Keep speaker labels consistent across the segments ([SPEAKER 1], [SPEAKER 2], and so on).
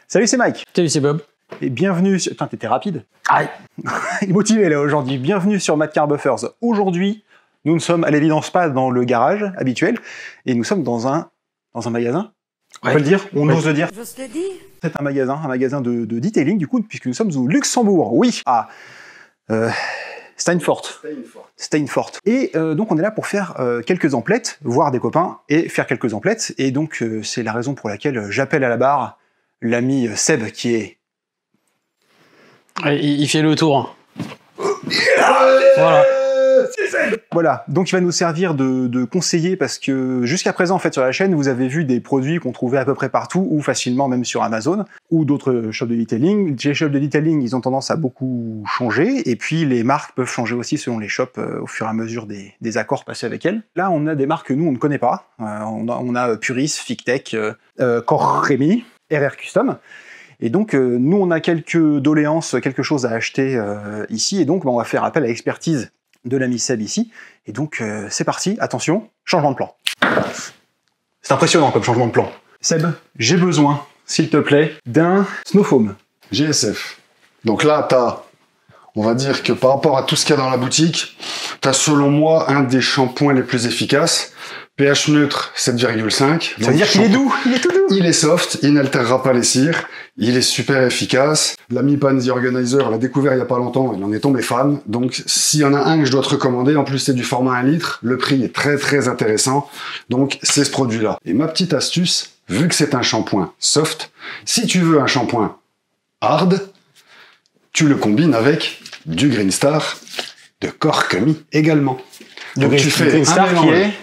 [SPEAKER 1] Salut, c'est Mike.
[SPEAKER 2] Salut, c'est Bob.
[SPEAKER 1] Et bienvenue sur... Putain, t'étais rapide.
[SPEAKER 2] Aïe.
[SPEAKER 1] Il est motivé là aujourd'hui. Bienvenue sur Mad Car Buffers. Aujourd'hui, nous ne sommes à l'évidence pas dans le garage habituel, et nous sommes dans un magasin. On peut le dire, on ose le dire.
[SPEAKER 3] J'ose le dire.
[SPEAKER 1] C'est un magasin de detailing du coup, puisque nous sommes au Luxembourg. Oui, à Steinfort. Et donc on est là pour faire quelques emplettes, voir des copains et faire quelques emplettes. Et donc c'est la raison pour laquelle j'appelle à la barre l'ami Seb qui est...
[SPEAKER 2] Ouais, il fait le tour. Voilà.
[SPEAKER 1] Voilà, donc il va nous servir de conseiller parce que jusqu'à présent en fait sur la chaîne vous avez vu des produits qu'on trouvait à peu près partout ou facilement même sur Amazon ou d'autres shops de detailing. Les shops de detailing ils ont tendance à beaucoup changer et puis les marques peuvent changer aussi selon les shops au fur et à mesure des accords passés avec elles. Là on a des marques que nous on ne connaît pas, on a Puris, Fictech, Corremi, RR Custom. Et donc, nous, on a quelques doléances, quelque chose à acheter ici, et donc on va faire appel à l'expertise de l'ami Seb ici. Et donc, c'est parti, attention, changement de plan. C'est impressionnant comme changement de plan. Seb, j'ai besoin, s'il te plaît, d'un Snowfoam.
[SPEAKER 4] GSF. Donc là, on va dire que par rapport à tout ce qu'il y a dans la boutique, t'as selon moi un des shampoings les plus efficaces. pH neutre 7,5.
[SPEAKER 1] Ça veut dire qu'il est doux, il est tout doux.
[SPEAKER 4] Il est soft, il n'altérera pas les cires, il est super efficace. L'ami Pan The Organizer l'a découvert il y a pas longtemps, il en est tombé fan. Donc s'il y en a un que je dois te recommander, en plus c'est du format 1 litre, le prix est très très intéressant. Donc c'est ce produit-là. Et ma petite astuce, vu que c'est un shampoing soft, si tu veux un shampoing hard, tu le combines avec du Green Star de Corkemi également. Donc tu fais
[SPEAKER 1] Green Star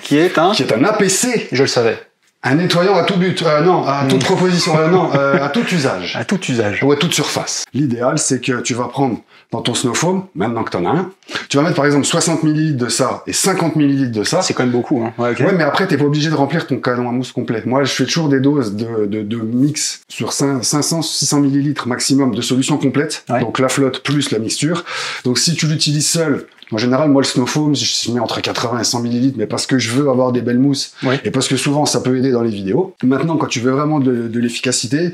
[SPEAKER 1] qui est un
[SPEAKER 4] APC.
[SPEAKER 1] Je le savais.
[SPEAKER 4] Un nettoyant à tout but, non, à toute proposition, non, à tout usage.
[SPEAKER 1] À tout usage.
[SPEAKER 4] Ou à toute surface. L'idéal, c'est que tu vas prendre dans ton Snowfoam, maintenant que t'en as un, tu vas mettre par exemple 60 ml de ça et 50 ml de ça.
[SPEAKER 1] C'est quand même beaucoup, hein. Ouais, okay.
[SPEAKER 4] Ouais, mais après, t'es pas obligé de remplir ton canon à mousse complet. Moi, je fais toujours des doses de mix sur 500-600 ml maximum de solution complète. Ouais. Donc la flotte plus la mixture. Donc si tu l'utilises seul, en général, moi, le Snowfoam, je mets entre 80 et 100 ml, mais parce que je veux avoir des belles mousses, ouais. Et parce que souvent, ça peut aider dans les vidéos. Maintenant, quand tu veux vraiment de l'efficacité,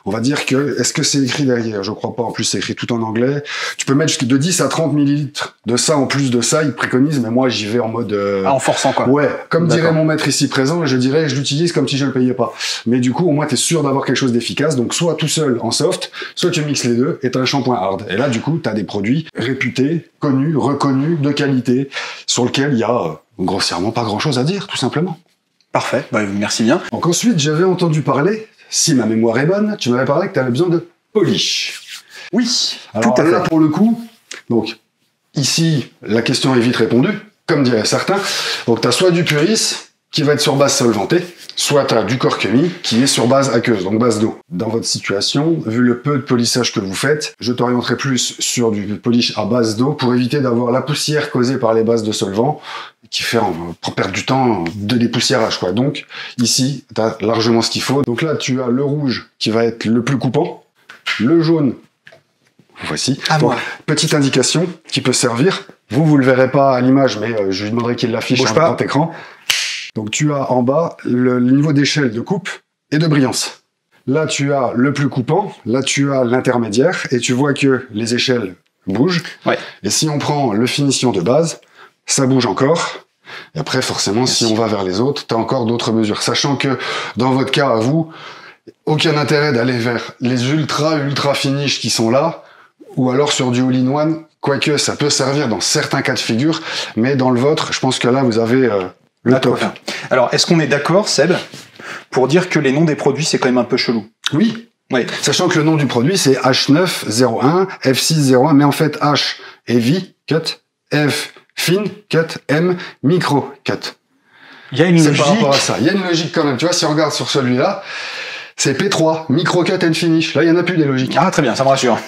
[SPEAKER 4] on va dire que, est-ce que c'est écrit derrière? Je crois pas, en plus, c'est écrit tout en anglais. Tu peux mettre de 10 à 30 ml de ça, en plus de ça, ils préconisent, mais moi, j'y vais en mode...
[SPEAKER 1] en forçant, quoi.
[SPEAKER 4] Ouais, comme dirait mon maître ici présent, je dirais, je l'utilise comme si je le payais pas. Mais du coup, au moins, t'es sûr d'avoir quelque chose d'efficace, donc soit tout seul en soft, soit tu mixes les deux, et t'as un shampoing hard. Et là, du coup, t'as des produits réputés, connus, reconnus, de qualité, sur lequel il y a grossièrement pas grand chose à dire, tout simplement.
[SPEAKER 1] Parfait, bah, merci bien.
[SPEAKER 4] Donc ensuite, j'avais entendu parler, si ma mémoire est bonne, tu m'avais parlé que tu avais besoin de polish.
[SPEAKER 1] Oui,
[SPEAKER 4] alors
[SPEAKER 1] tout à fait.
[SPEAKER 4] Là, pour le coup, donc, ici, la question est vite répondue, comme diraient certains. Donc, tu as soit du Puris, qui va être sur base solvantée, soit tu as du Corkemi, qui est sur base aqueuse, donc base d'eau. Dans votre situation, vu le peu de polissage que vous faites, je t'orienterai plus sur du polish à base d'eau pour éviter d'avoir la poussière causée par les bases de solvant, qui fait pour perdre du temps de dépoussiérage, quoi. Donc, ici, tu as largement ce qu'il faut. Donc là, tu as le rouge qui va être le plus coupant, le jaune, voici. Donc, petite indication qui peut servir. Vous le verrez pas à l'image, mais je lui demanderai qu'il l'affiche sur un grand écran. Donc tu as en bas le niveau d'échelle de coupe et de brillance. Là tu as le plus coupant, là tu as l'intermédiaire, et tu vois que les échelles bougent. Ouais. Et si on prend le finition de base, ça bouge encore. Et après forcément, si on va vers les autres, tu as encore d'autres mesures. Sachant que dans votre cas à vous, aucun intérêt d'aller vers les ultra finish qui sont là, ou alors sur du all-in-one, quoique ça peut servir dans certains cas de figure, mais dans le vôtre, je pense que là vous avez... le top.
[SPEAKER 1] Alors, est-ce qu'on est d'accord, Seb, pour dire que les noms des produits, c'est quand même un peu chelou?
[SPEAKER 4] Oui. Ouais. Sachant que le nom du produit, c'est H901, F601, mais en fait, H, heavy cut, F, fine cut, M, micro cut.
[SPEAKER 1] Il y a une logique.
[SPEAKER 4] Par rapport à ça. Il y a une logique quand même. Tu vois, si on regarde sur celui-là, c'est P3, micro cut and finish. Là, il n'y en a plus des logiques.
[SPEAKER 1] Ah, très bien, ça me rassure.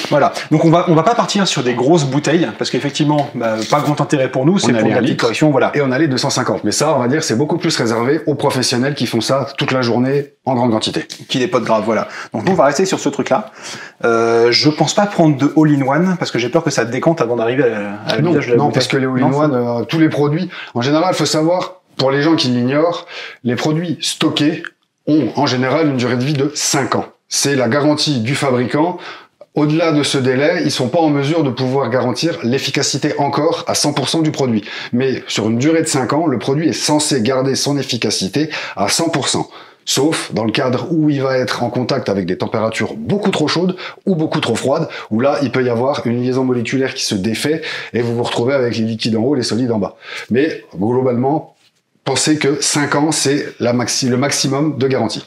[SPEAKER 1] Voilà. Donc, on va pas partir sur des grosses bouteilles, parce qu'effectivement, pas grand intérêt pour nous, c'est pour la petite correction, voilà.
[SPEAKER 4] Et on a les 250. Mais ça, on va dire, c'est beaucoup plus réservé aux professionnels qui font ça toute la journée en grande quantité.
[SPEAKER 1] Qui n'est pas de grave, voilà. Donc, nous, on va rester sur ce truc-là. Je pense pas prendre de all-in-one, parce que j'ai peur que ça décante avant d'arriver à la visage de la bouteille.
[SPEAKER 4] Non, parce que les all-in-one, tous les produits, en général, il faut savoir, pour les gens qui l'ignorent, les produits stockés ont en général une durée de vie de 5 ans. C'est la garantie du fabricant. Au-delà de ce délai, ils sont pas en mesure de pouvoir garantir l'efficacité encore à 100% du produit. Mais sur une durée de 5 ans, le produit est censé garder son efficacité à 100%. Sauf dans le cadre où il va être en contact avec des températures beaucoup trop chaudes ou beaucoup trop froides, où là, il peut y avoir une liaison moléculaire qui se défait et vous vous retrouvez avec les liquides en haut et les solides en bas. Mais globalement, pensez que 5 ans, c'est le maximum de garantie.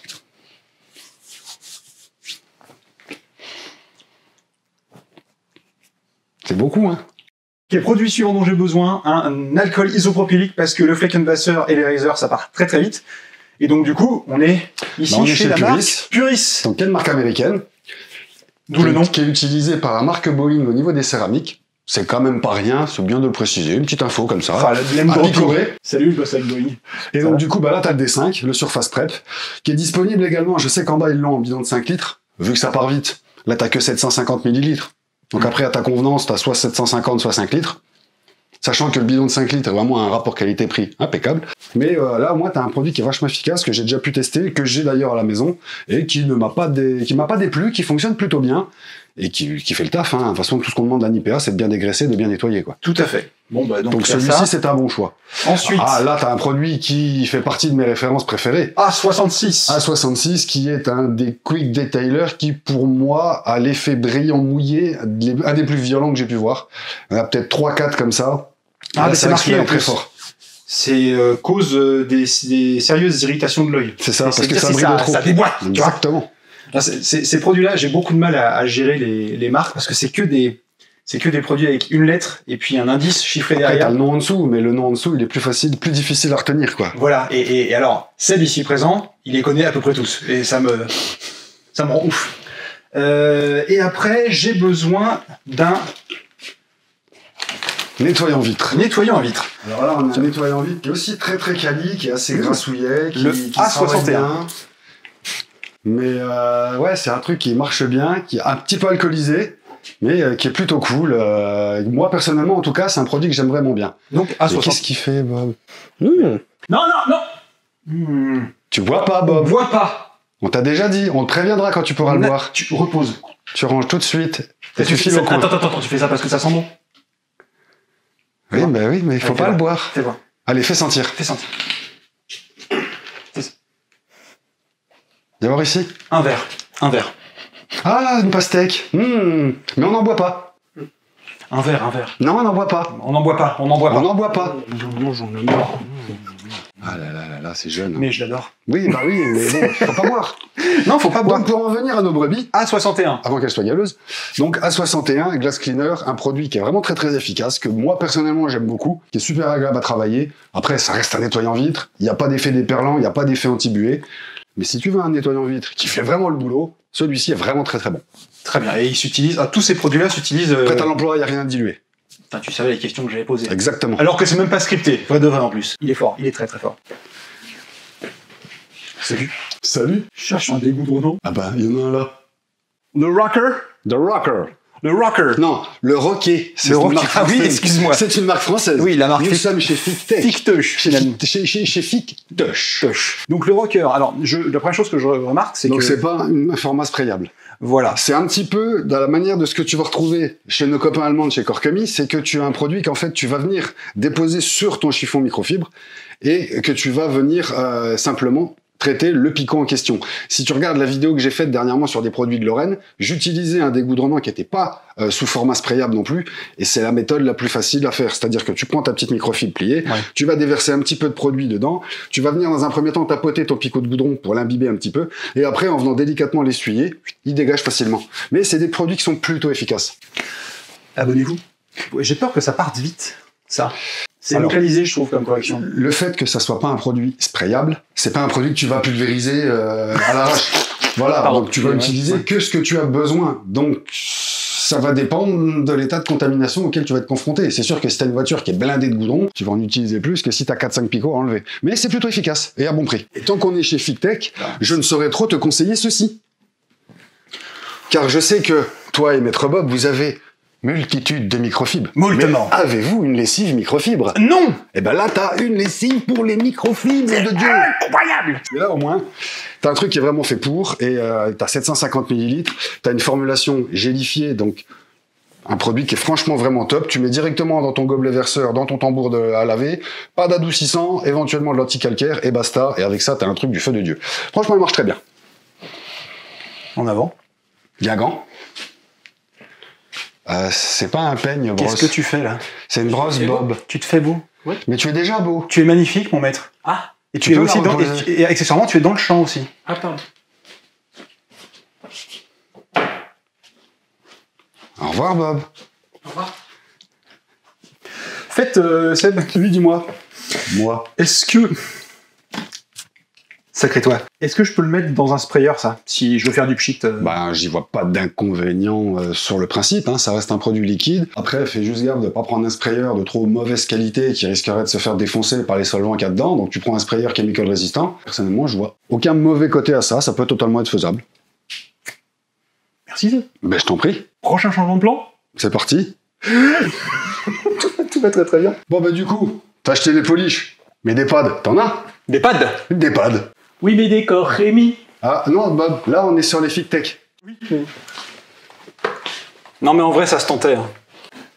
[SPEAKER 4] C'est beaucoup, hein.
[SPEAKER 1] Les produits suivants dont j'ai besoin, un alcool isopropylique, parce que le Fleckenwasser et les Razor, ça part très très vite. Et donc du coup, on est ici
[SPEAKER 4] on est
[SPEAKER 1] chez
[SPEAKER 4] chez
[SPEAKER 1] la
[SPEAKER 4] Puris.
[SPEAKER 1] marque Puris.
[SPEAKER 4] Donc, quelle marque américaine?
[SPEAKER 1] D'où le nom.
[SPEAKER 4] Qui est utilisée par la marque Boeing au niveau des céramiques. C'est quand même pas rien, c'est bien de le préciser. Une petite info comme ça.
[SPEAKER 1] Enfin,
[SPEAKER 4] à picorer.
[SPEAKER 1] Salut, je bosse avec Boeing.
[SPEAKER 4] Et donc, du coup, bah là, t'as le D5, le Surface Prep, qui est disponible également. Je sais qu'en bas, ils l'ont en bidon de 5 litres. Vu que ça part vite, là, t'as que 750 millilitres. Donc après, à ta convenance, t'as soit 750, soit 5 litres. Sachant que le bidon de 5 litres est vraiment un rapport qualité-prix impeccable. Mais là, moi, t'as un produit qui est vachement efficace, que j'ai déjà pu tester, que j'ai d'ailleurs à la maison, et qui ne m'a pas déplu, qui fonctionne plutôt bien, et qui fait le taf. Hein. De toute façon, tout ce qu'on demande à l'IPA, c'est de bien dégraisser, de bien nettoyer, quoi.
[SPEAKER 1] Tout à fait. Bon, bah, donc
[SPEAKER 4] celui-ci, c'est un bon choix.
[SPEAKER 1] Ensuite.
[SPEAKER 4] Ah, là, t'as un produit qui fait partie de mes références préférées.
[SPEAKER 1] A66.
[SPEAKER 4] A66, qui est un des quick detailers qui, pour moi, a l'effet brillant mouillé, un des plus violents que j'ai pu voir. Il y en a peut-être 3-4 comme ça.
[SPEAKER 1] Ah, mais c'est marqué en
[SPEAKER 4] très
[SPEAKER 1] plus.
[SPEAKER 4] fort.
[SPEAKER 1] C'est cause des sérieuses irritations de l'œil.
[SPEAKER 4] C'est ça, parce que
[SPEAKER 1] dire
[SPEAKER 4] ça
[SPEAKER 1] si
[SPEAKER 4] brille trop.
[SPEAKER 1] Ça déboîte. Tu vois.
[SPEAKER 4] Exactement.
[SPEAKER 1] Là, ces produits-là, j'ai beaucoup de mal à gérer les marques parce que c'est que des produits avec une lettre et puis un indice chiffré
[SPEAKER 4] Après,
[SPEAKER 1] derrière.
[SPEAKER 4] t'as le nom en dessous, mais le nom en dessous, il est plus difficile à retenir, quoi.
[SPEAKER 1] Voilà. Et alors, Seb ici présent, il les connaît à peu près tous. Et ça me rend ouf. Et après, j'ai besoin d'un
[SPEAKER 4] nettoyant vitre.
[SPEAKER 1] nettoyant à vitre.
[SPEAKER 4] Alors là, on a un nettoyant vitre qui est aussi très très quali, qui est assez grassouillet, qui travaille
[SPEAKER 1] A61.
[SPEAKER 4] bien. Mais ouais, c'est un truc qui marche bien, qui est un petit peu alcoolisé, mais qui est plutôt cool. Moi, personnellement, en tout cas, c'est un produit que j'aime vraiment bien.
[SPEAKER 1] Donc
[SPEAKER 4] Et
[SPEAKER 1] A60.
[SPEAKER 4] qu'est-ce qu'il fait, Bob?
[SPEAKER 1] Non.
[SPEAKER 4] Tu bois pas,
[SPEAKER 1] On
[SPEAKER 4] Bob.
[SPEAKER 1] boit pas.
[SPEAKER 4] On t'a déjà dit, on te préviendra quand tu pourras le boire.
[SPEAKER 1] Tu reposes.
[SPEAKER 4] Tu ranges tout de suite. Et tu files au coin.
[SPEAKER 1] Attends, tu fais ça parce que ça sent bon.
[SPEAKER 4] Oui, mais il faut
[SPEAKER 1] Allez,
[SPEAKER 4] pas
[SPEAKER 1] fais
[SPEAKER 4] le boire.
[SPEAKER 1] Fais voir.
[SPEAKER 4] Allez, fais sentir.
[SPEAKER 1] Fais sentir.
[SPEAKER 4] Viens voir ici.
[SPEAKER 1] Un verre.
[SPEAKER 4] Ah, une pastèque. Mais on n'en boit pas.
[SPEAKER 1] Un verre.
[SPEAKER 4] Non, on n'en boit pas.
[SPEAKER 1] On n'en boit pas.
[SPEAKER 4] On n'en boit pas.
[SPEAKER 1] J'en ai marre.
[SPEAKER 4] Ah là, c'est jeune.
[SPEAKER 1] Mais je l'adore.
[SPEAKER 4] Oui, bah oui, mais bon, faut pas boire.
[SPEAKER 1] Non, faut pas boire.
[SPEAKER 4] Donc, pour en venir à nos brebis,
[SPEAKER 1] A61.
[SPEAKER 4] avant qu'elles soient galeuses, donc A61, Glass Cleaner, un produit qui est vraiment très très efficace, que moi personnellement j'aime beaucoup, qui est super agréable à travailler. Après, ça reste un nettoyant vitre, il n'y a pas d'effet déperlant, il n'y a pas d'effet anti-buée. Mais si tu veux un nettoyant vitre qui fait vraiment le boulot, celui-ci est vraiment très très bon.
[SPEAKER 1] Très bien. Et il s'utilise. Tous ces produits-là s'utilisent.
[SPEAKER 4] Prêt à l'emploi, il n'y a rien à diluer.
[SPEAKER 1] Putain, tu savais les questions que j'avais posées.
[SPEAKER 4] Exactement.
[SPEAKER 1] Alors que c'est même pas scripté. Vrai de vrai en plus. Il est fort. Il est très très fort. Salut.
[SPEAKER 4] Salut.
[SPEAKER 1] Je cherche un dégoudronnant.
[SPEAKER 4] Ah bah, il y en a un là.
[SPEAKER 1] Le Rocker.
[SPEAKER 4] The Rocker.
[SPEAKER 1] Le Rocker.
[SPEAKER 4] Non, le Rocker. C'est
[SPEAKER 1] Le
[SPEAKER 4] une
[SPEAKER 1] Rocker.
[SPEAKER 4] marque
[SPEAKER 1] Ah oui,
[SPEAKER 4] française.
[SPEAKER 1] excuse-moi.
[SPEAKER 4] C'est une marque française.
[SPEAKER 1] Oui, la marque
[SPEAKER 4] Nous sommes chez Fictech.
[SPEAKER 1] Ficteuch.
[SPEAKER 4] Chez Fictech.
[SPEAKER 1] Donc le Rocker. Alors, la première chose que je remarque, c'est
[SPEAKER 4] Donc
[SPEAKER 1] que
[SPEAKER 4] c'est pas un format sprayable.
[SPEAKER 1] voilà.
[SPEAKER 4] C'est un petit peu dans la manière de ce que tu vas retrouver chez nos copains allemands de chez Korkemi, c'est que tu as un produit qu'en fait tu vas venir déposer sur ton chiffon microfibre et que tu vas venir simplement traiter le picot en question. Si tu regardes la vidéo que j'ai faite dernièrement sur des produits de Lorraine, j'utilisais un dégoudronnant qui n'était pas sous format sprayable non plus, et c'est la méthode la plus facile à faire. C'est-à-dire que tu prends ta petite microfibre pliée, tu vas déverser un petit peu de produit dedans, tu vas venir dans un premier temps tapoter ton picot de goudron pour l'imbiber un petit peu, et après en venant délicatement l'essuyer, il dégage facilement. Mais c'est des produits qui sont plutôt efficaces.
[SPEAKER 1] Abonnez-vous. J'ai peur que ça parte vite. Ça. C'est
[SPEAKER 4] Alors,
[SPEAKER 1] localisé, je trouve, comme correction.
[SPEAKER 4] Le fait que ça soit pas un produit sprayable, c'est pas un produit que tu vas pulvériser à l'arrache. Voilà,
[SPEAKER 1] Pardon.
[SPEAKER 4] donc tu vas utiliser que ce que tu as besoin. Donc ça va dépendre de l'état de contamination auquel tu vas être confronté. C'est sûr que si t'as une voiture qui est blindée de goudron, tu vas en utiliser plus que si t'as 4-5 picots à enlever. Mais c'est plutôt efficace et à bon prix. Et tant qu'on est chez Fictech, je ne saurais trop te conseiller ceci. Car je sais que toi et Maître Bob, vous avez multitude de microfibres.
[SPEAKER 1] Moltement.
[SPEAKER 4] Mais avez-vous une lessive microfibre?
[SPEAKER 1] Non!
[SPEAKER 4] Eh ben là, t'as une lessive pour les microfibres de Dieu.
[SPEAKER 1] Incroyable!
[SPEAKER 4] Et là, au moins, t'as un truc qui est vraiment fait pour, et t'as 750 millilitres, t'as une formulation gélifiée, donc un produit qui est franchement vraiment top. Tu mets directement dans ton gobelet verseur, dans ton tambour à laver, pas d'adoucissant, éventuellement de l'anticalcaire, et basta. Et avec ça, t'as un truc du feu de Dieu. Franchement, il marche très bien.
[SPEAKER 1] En avant.
[SPEAKER 4] Guingamp. C'est pas un peigne, brosse.
[SPEAKER 1] Qu'est-ce que tu fais là?
[SPEAKER 4] C'est une brosse Bob.
[SPEAKER 1] Tu te fais beau.
[SPEAKER 4] Mais tu es déjà beau.
[SPEAKER 1] Tu es magnifique, mon maître.
[SPEAKER 2] Ah,
[SPEAKER 1] Et
[SPEAKER 4] Tu
[SPEAKER 1] tu es
[SPEAKER 4] peux
[SPEAKER 1] aussi
[SPEAKER 4] la
[SPEAKER 1] dans,
[SPEAKER 4] reposer.
[SPEAKER 1] et accessoirement, tu es dans le champ aussi.
[SPEAKER 2] ah pardon.
[SPEAKER 4] Au revoir, Bob.
[SPEAKER 2] Au revoir.
[SPEAKER 1] Faites, Seb,
[SPEAKER 4] Oui, dis-moi. Moi.
[SPEAKER 1] est-ce que... Sacré toi. Est-ce que je peux le mettre dans un sprayer, ça? Si je veux faire du pchit
[SPEAKER 4] Ben, j'y vois pas d'inconvénient sur le principe, hein, ça reste un produit liquide. Après, fais juste gaffe de pas prendre un sprayer de trop mauvaise qualité qui risquerait de se faire défoncer par les solvants qu'il y a dedans. Donc tu prends un sprayer chemical résistant. Personnellement, je vois aucun mauvais côté à ça, ça peut totalement être faisable.
[SPEAKER 1] Merci, Seb.
[SPEAKER 4] Ben, je t'en prie.
[SPEAKER 1] Prochain changement de plan?
[SPEAKER 4] C'est parti.
[SPEAKER 1] Tout va très très bien.
[SPEAKER 4] Bon, ben du coup, t'as acheté des polish, mais des pads, t'en as?
[SPEAKER 1] Des pads?
[SPEAKER 4] Des pads.
[SPEAKER 2] Oui, mais décor, Rémi.
[SPEAKER 4] Ah non, Bob, là on est sur les FigTech.
[SPEAKER 1] Oui. Non, mais en vrai, ça se tentait. Hein.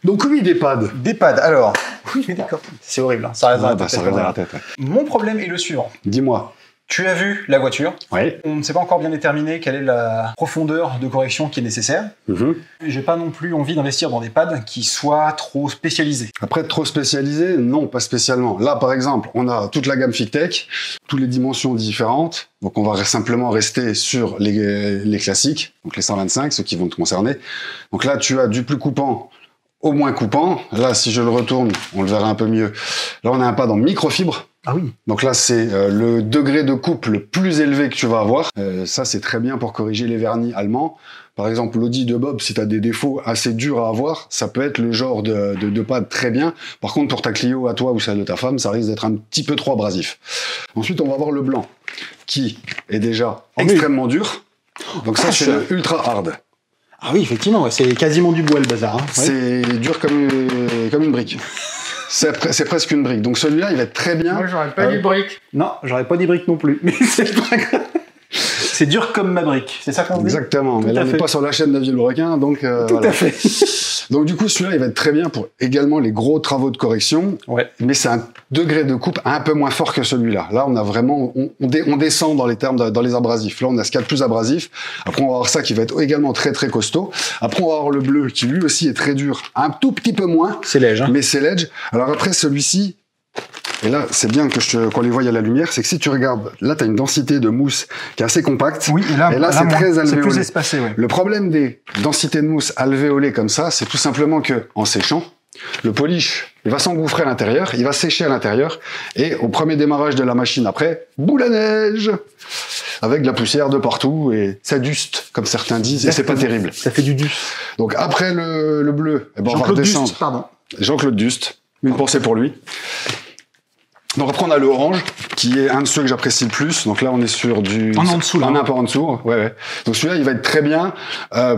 [SPEAKER 4] Donc oui, des pads.
[SPEAKER 1] Des pads, alors. Oui, mais d'accord. C'est horrible, hein. Ça reste dans la
[SPEAKER 4] bah,
[SPEAKER 1] tête.
[SPEAKER 4] ça reste dans la tête. Ouais.
[SPEAKER 1] Mon problème est le suivant.
[SPEAKER 4] Dis-moi.
[SPEAKER 1] Tu as vu la voiture.
[SPEAKER 4] Oui.
[SPEAKER 1] On ne sait pas encore bien déterminer quelle est la profondeur de correction qui est nécessaire. J'ai pas non plus envie d'investir dans des pads qui soient trop spécialisés.
[SPEAKER 4] Après, trop spécialisé, non, pas spécialement. Là, par exemple, on a toute la gamme FigTech, toutes les dimensions différentes. Donc, on va simplement rester sur les classiques, donc les 125, ceux qui vont te concerner. Donc là, tu as du plus coupant au moins coupant. Là, si je le retourne, on le verra un peu mieux. Là, on a un pad en microfibre.
[SPEAKER 1] Ah oui.
[SPEAKER 4] Donc là, c'est le degré de coupe le plus élevé que tu vas avoir. Ça, c'est très bien pour corriger les vernis allemands. Par exemple, l'Audi de Bob, si tu as des défauts assez durs à avoir, ça peut être le genre de pad très bien. Par contre, pour ta Clio à toi ou celle de ta femme, ça risque d'être un petit peu trop abrasif. Ensuite, on va voir le blanc, qui est déjà extrêmement dur. Donc ça, c'est le ultra hard.
[SPEAKER 1] Ah oui, effectivement, ouais, c'est quasiment du bois le bazar. Hein. Ouais.
[SPEAKER 4] C'est dur comme une brique. C'est presque une brique. Donc celui-là, il va être très bien.
[SPEAKER 2] Moi, j'aurais pas dit brique.
[SPEAKER 1] Non, j'aurais pas dit brique non plus. Mais c'est pas grave. C'est dur comme ma brique. C'est ça qu'on dit.
[SPEAKER 4] Exactement. Mais là, on n'est pas sur la chaîne de Villebrequin, donc
[SPEAKER 1] Tout
[SPEAKER 4] voilà.
[SPEAKER 1] à fait.
[SPEAKER 4] Donc du coup, celui-là, il va être très bien pour également les gros travaux de correction.
[SPEAKER 1] Ouais.
[SPEAKER 4] Mais c'est un degré de coupe un peu moins fort que celui-là. Là, on a vraiment, on descend dans les termes, dans les abrasifs. Là, on a ce qu'il y a de plus abrasif. Après, on va avoir ça qui va être également très très costaud. Après, on va avoir le bleu qui lui aussi est très dur, un tout petit peu moins.
[SPEAKER 1] C'est léger. Hein.
[SPEAKER 4] Mais c'est ledge. Alors après, celui-ci, et là, c'est bien qu'on les voie à la lumière, c'est que si tu regardes, là, tu as une densité de mousse qui est assez compacte.
[SPEAKER 1] Oui, et là
[SPEAKER 4] c'est très alvéolé.
[SPEAKER 1] C'est plus espacé, ouais.
[SPEAKER 4] Le problème des densités de mousse alvéolées comme ça, c'est tout simplement que, en séchant, le polish, il va s'engouffrer à l'intérieur, il va sécher à l'intérieur, et au premier démarrage de la machine après, boule à neige! Avec de la poussière de partout, et ça duste, comme certains disent, et c'est pas terrible.
[SPEAKER 1] Ça fait du dus.
[SPEAKER 4] Donc après le bleu, eh ben, on va
[SPEAKER 1] Jean-Claude
[SPEAKER 4] redescendre.
[SPEAKER 1] Dust, pardon.
[SPEAKER 4] Jean-Claude Dust, une pensée pour lui. Donc après on a le orange, qui est un de ceux que j'apprécie le plus. Donc là on est sur du...
[SPEAKER 1] En dessous, là.
[SPEAKER 4] Un peu en dessous, ouais. Donc celui-là il va être très bien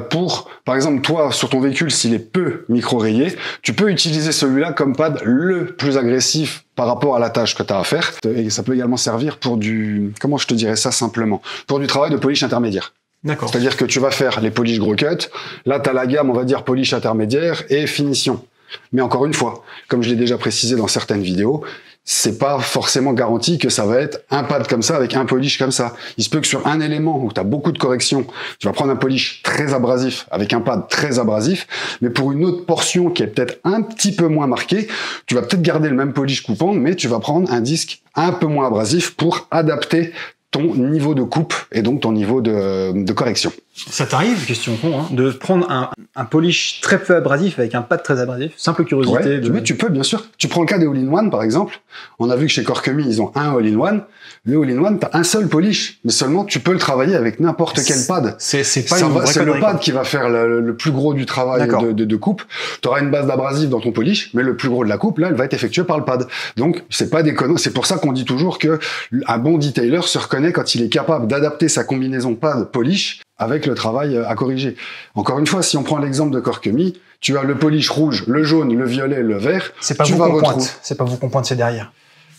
[SPEAKER 4] pour, par exemple toi sur ton véhicule, s'il est peu micro-rayé, tu peux utiliser celui-là comme pad le plus agressif par rapport à la tâche que tu as à faire. Et ça peut également servir pour du... Comment je te dirais ça simplement? Pour du travail de polish intermédiaire.
[SPEAKER 1] D'accord.
[SPEAKER 4] C'est-à-dire que tu vas faire les polish gros cut. Là tu as la gamme, on va dire, polish intermédiaire et finition. Mais encore une fois, comme je l'ai déjà précisé dans certaines vidéos, c'est pas forcément garanti que ça va être un pad comme ça avec un polish comme ça. Il se peut que sur un élément où tu as beaucoup de corrections, tu vas prendre un polish très abrasif avec un pad très abrasif, mais pour une autre portion qui est peut-être un petit peu moins marquée, tu vas peut-être garder le même polish coupant, mais tu vas prendre un disque un peu moins abrasif pour adapter ton niveau de coupe et donc ton niveau de correction.
[SPEAKER 1] Ça t'arrive, question con, hein, de prendre un polish très peu abrasif avec un pad très abrasif? Simple curiosité.
[SPEAKER 4] Ouais, mais tu peux, bien sûr. Tu prends le cas des All-in-One, par exemple. On a vu que chez Corkemi, ils ont un All-in-One. Le All-in-One, t'as un seul polish. Mais seulement, tu peux le travailler avec n'importe quel pad.
[SPEAKER 1] C'est pas une vraie
[SPEAKER 4] C'est le
[SPEAKER 1] connerie,
[SPEAKER 4] pad
[SPEAKER 1] quoi.
[SPEAKER 4] qui va faire le plus gros du travail de coupe. Tu auras une base d'abrasif dans ton polish, mais le plus gros de la coupe, là, elle va être effectuée par le pad. Donc, c'est pas déconnant. C'est pour ça qu'on dit toujours que un bon detailer se reconnaît quand il est capable d'adapter sa combinaison pad-polish avec le travail à corriger. Encore une fois, si on prend l'exemple de Corkemi, tu as le polish rouge, le jaune, le violet, le vert.
[SPEAKER 1] C'est pas
[SPEAKER 4] tu
[SPEAKER 1] vous
[SPEAKER 4] vas
[SPEAKER 1] qu'on
[SPEAKER 4] retrouver.
[SPEAKER 1] pointe. C'est pas vous qu'on pointe, c'est derrière.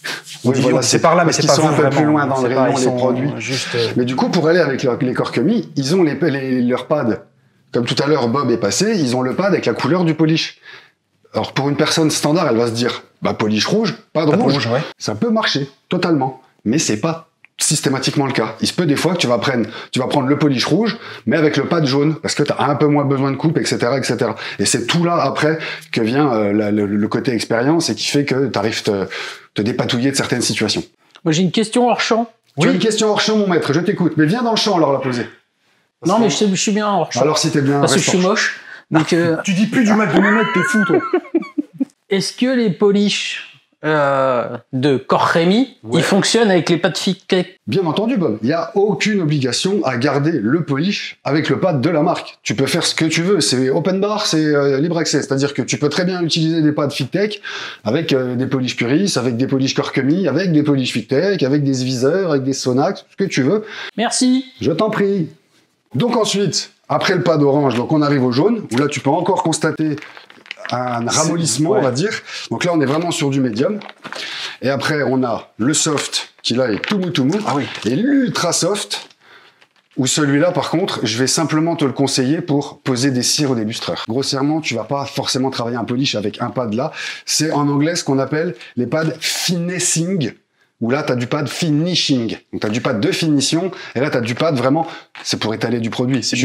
[SPEAKER 4] Oui,
[SPEAKER 1] On dit,
[SPEAKER 4] voilà,
[SPEAKER 1] c'est par là, mais c'est pas
[SPEAKER 4] sont
[SPEAKER 1] vous
[SPEAKER 4] un peu
[SPEAKER 1] vraiment.
[SPEAKER 4] plus loin dans le
[SPEAKER 1] C'est pas-
[SPEAKER 4] rayon,
[SPEAKER 1] ils
[SPEAKER 4] les
[SPEAKER 1] sont
[SPEAKER 4] produits.
[SPEAKER 1] Juste.
[SPEAKER 4] Mais du coup, pour aller avec les Corkemi, ils ont leurs pads. Comme tout à l'heure, Bob est passé, ils ont le pad avec la couleur du polish. Alors, pour une personne standard, elle va se dire, bah, polish rouge, pad rouge.
[SPEAKER 1] Ouais.
[SPEAKER 4] Ça peut marcher, totalement. Mais c'est pas systématiquement le cas. Il se peut des fois que tu vas prendre le polish rouge, mais avec le pad jaune, parce que tu as un peu moins besoin de coupe, etc., etc. Et c'est tout là, après, que vient le côté expérience et qui fait que tu arrives te dépatouiller de certaines situations.
[SPEAKER 2] Moi, j'ai une question hors champ.
[SPEAKER 4] Tu as une question hors champ, mon maître, je t'écoute. Mais viens dans le champ, alors, la poser.
[SPEAKER 2] Non, mais je suis bien hors champ.
[SPEAKER 4] Alors, si t'es bien...
[SPEAKER 2] Parce que je
[SPEAKER 4] reste
[SPEAKER 2] suis
[SPEAKER 4] hors champ.
[SPEAKER 2] moche. Donc,
[SPEAKER 1] Tu dis plus du mal de mon mec, t'es fou, toi.
[SPEAKER 2] est-ce que les polish de Corkemi,
[SPEAKER 4] Ouais.
[SPEAKER 2] ils fonctionnent avec les pads Fictech?
[SPEAKER 4] Bien entendu, Bob. Il n'y a aucune obligation à garder le polish avec le pad de la marque. Tu peux faire ce que tu veux. C'est open bar, c'est libre accès. C'est-à-dire que tu peux très bien utiliser des pads Fictech avec des polish Puris, avec des polish Corkemi, avec des polish Fictech, avec des viseurs, avec des Sonax, ce que tu veux.
[SPEAKER 2] Merci.
[SPEAKER 4] Je t'en prie. Donc ensuite, après le pad orange, donc on arrive au jaune, où là tu peux encore constater un ramollissement,
[SPEAKER 1] ouais.
[SPEAKER 4] on va dire. Donc là, on est vraiment sur du médium. Et après, on a le soft, qui là est tout mou,
[SPEAKER 1] Ah oui.
[SPEAKER 4] et l'ultra soft, où celui-là, par contre, je vais simplement te le conseiller pour poser des cires ou des lustreurs. Grossièrement, tu vas pas forcément travailler un polish avec un pad là. C'est en anglais ce qu'on appelle les pads finessing, où là, tu as du pad finishing. Donc, tu as du pad de finition, et là, tu as du pad vraiment, c'est pour étaler du produit. Si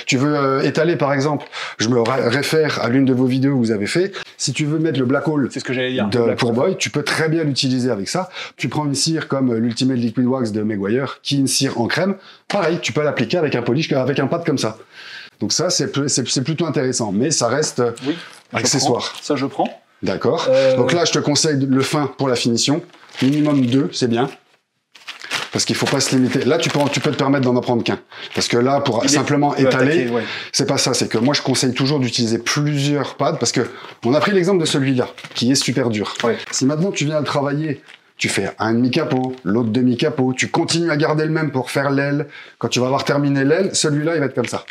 [SPEAKER 4] tu veux étaler, par exemple, je me réfère à l'une de vos vidéos que vous avez fait. Si tu veux mettre le black hole
[SPEAKER 1] C'est ce que j'allais dire.
[SPEAKER 4] pour Boy, tu peux très bien l'utiliser avec ça. Tu prends une cire comme l'Ultimate Liquid Wax de Meguiar, qui est une cire en crème. Pareil, tu peux l'appliquer avec un polish, avec un pad comme ça. Donc ça, c'est plutôt intéressant, mais ça reste
[SPEAKER 1] Oui.
[SPEAKER 4] accessoire.
[SPEAKER 1] Ça, je prends.
[SPEAKER 4] D'accord. Donc là, je te conseille le fin pour la finition. Minimum 2, c'est bien. Parce qu'il faut pas se limiter. Là, tu peux te permettre d'en prendre qu'un. Parce que là, pour simplement étaler,
[SPEAKER 1] attaquer, ouais.
[SPEAKER 4] c'est pas ça. C'est que moi, je conseille toujours d'utiliser plusieurs pads parce que on a pris l'exemple de celui-là, qui est super dur.
[SPEAKER 1] Ouais.
[SPEAKER 4] Si maintenant tu viens le travailler, tu fais un demi-capot, l'autre demi-capot, tu continues à garder le même pour faire l'aile. Quand tu vas avoir terminé l'aile, celui-là, il va être comme ça.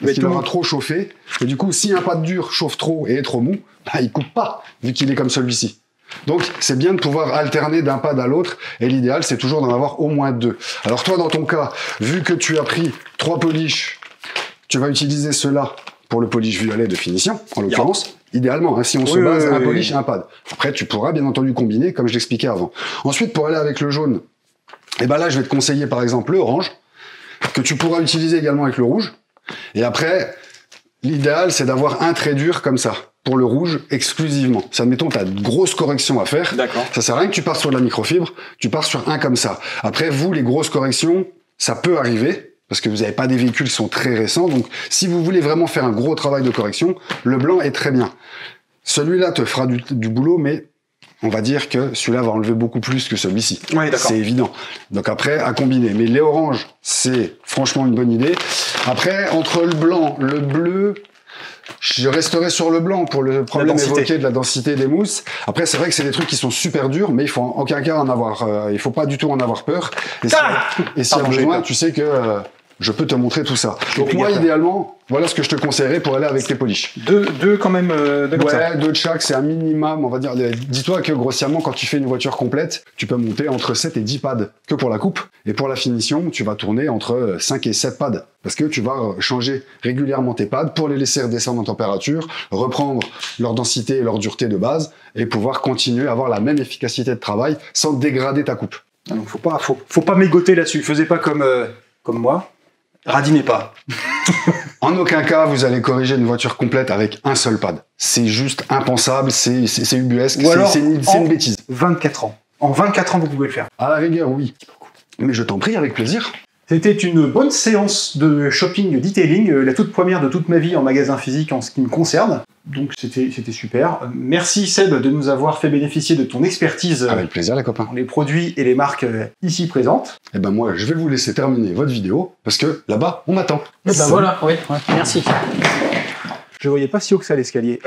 [SPEAKER 4] Parce qu'il aura trop chauffé. Et du coup, si un pad dur chauffe trop et est trop mou, bah, il coupe pas, vu qu'il est comme celui-ci. Donc, c'est bien de pouvoir alterner d'un pad à l'autre, et l'idéal, c'est toujours d'en avoir au moins 2. Alors toi, dans ton cas, vu que tu as pris 3 polish, tu vas utiliser ceux-là pour le polish violet de finition, en l'occurrence, idéalement, hein, si on se base à un polish et un pad. Après, tu pourras bien entendu combiner, comme je l'expliquais avant. Ensuite, pour aller avec le jaune, et ben là, je vais te conseiller par exemple le orange, que tu pourras utiliser également avec le rouge. Et après, l'idéal, c'est d'avoir un trait dur comme ça, pour le rouge exclusivement. Si, admettons, tu as de grosses corrections à faire,
[SPEAKER 1] D'accord.
[SPEAKER 4] ça sert à rien que tu pars sur de la microfibre, tu pars sur un comme ça. Après, vous, les grosses corrections, ça peut arriver, parce que vous n'avez pas des véhicules qui sont très récents, donc si vous voulez vraiment faire un gros travail de correction, le blanc est très bien. Celui-là te fera du boulot, mais on va dire que celui-là va enlever beaucoup plus que celui-ci.
[SPEAKER 1] Ouais, d'accord.
[SPEAKER 4] C'est évident. Donc après, à combiner. Mais les oranges, c'est franchement une bonne idée. Après, entre le blanc, le bleu, je resterai sur le blanc pour le problème évoqué de la densité des mousses. Après, c'est vrai que c'est des trucs qui sont super durs, mais il faut en aucun cas en avoir, il faut pas du tout en avoir peur. Et s'il y a besoin, tu sais que je peux te montrer tout ça. Donc moi, idéalement, voilà ce que je te conseillerais pour aller avec tes polish.
[SPEAKER 1] Deux quand même de comme ça.
[SPEAKER 4] Ouais, 2 de chaque, c'est un minimum, on va dire. Dis-toi que grossièrement, quand tu fais une voiture complète, tu peux monter entre 7 et 10 pads que pour la coupe. Et pour la finition, tu vas tourner entre 5 et 7 pads. Parce que tu vas changer régulièrement tes pads pour les laisser redescendre en température, reprendre leur densité et leur dureté de base, et pouvoir continuer à avoir la même efficacité de travail sans dégrader ta coupe.
[SPEAKER 1] Donc faut pas mégoter là-dessus. Faisais pas comme moi. Radinez pas.
[SPEAKER 4] En aucun cas, vous allez corriger une voiture complète avec un seul pad. C'est juste impensable, c'est ubuesque, c'est une bêtise.
[SPEAKER 1] 24 ans. En 24 ans, vous pouvez le faire.
[SPEAKER 4] À la rigueur, oui. Mais je t'en prie, avec plaisir.
[SPEAKER 1] C'était une bonne séance de shopping detailing, la toute première de toute ma vie en magasin physique en ce qui me concerne. Donc c'était super. Merci Seb de nous avoir fait bénéficier de ton expertise
[SPEAKER 4] Avec plaisir, les copains.
[SPEAKER 1] dans les produits et les marques ici présentes.
[SPEAKER 4] Et ben moi, je vais vous laisser terminer votre vidéo, parce que là-bas, on m'attend.
[SPEAKER 2] Et ben voilà, oui, merci.
[SPEAKER 1] Je voyais pas si haut que ça l'escalier.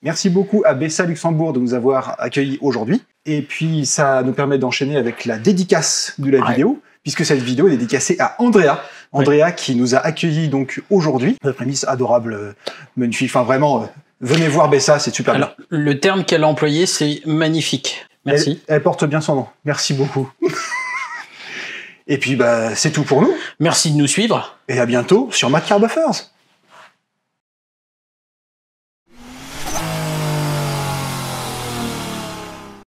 [SPEAKER 1] Merci beaucoup à Bessa Luxembourg de nous avoir accueillis aujourd'hui. Et puis ça nous permet d'enchaîner avec la dédicace de la vidéo, puisque cette vidéo est dédicacée à Andrea. Andrea qui nous a accueillis donc aujourd'hui. La prémisse adorable, magnifique, enfin vraiment, venez voir Bessa, c'est super
[SPEAKER 2] Alors, le terme qu'elle a employé, c'est magnifique. Merci.
[SPEAKER 1] Elle porte bien son nom. Merci beaucoup. Et puis, bah, c'est tout pour nous.
[SPEAKER 2] Merci de nous suivre.
[SPEAKER 1] Et à bientôt sur Mad Car Buffers.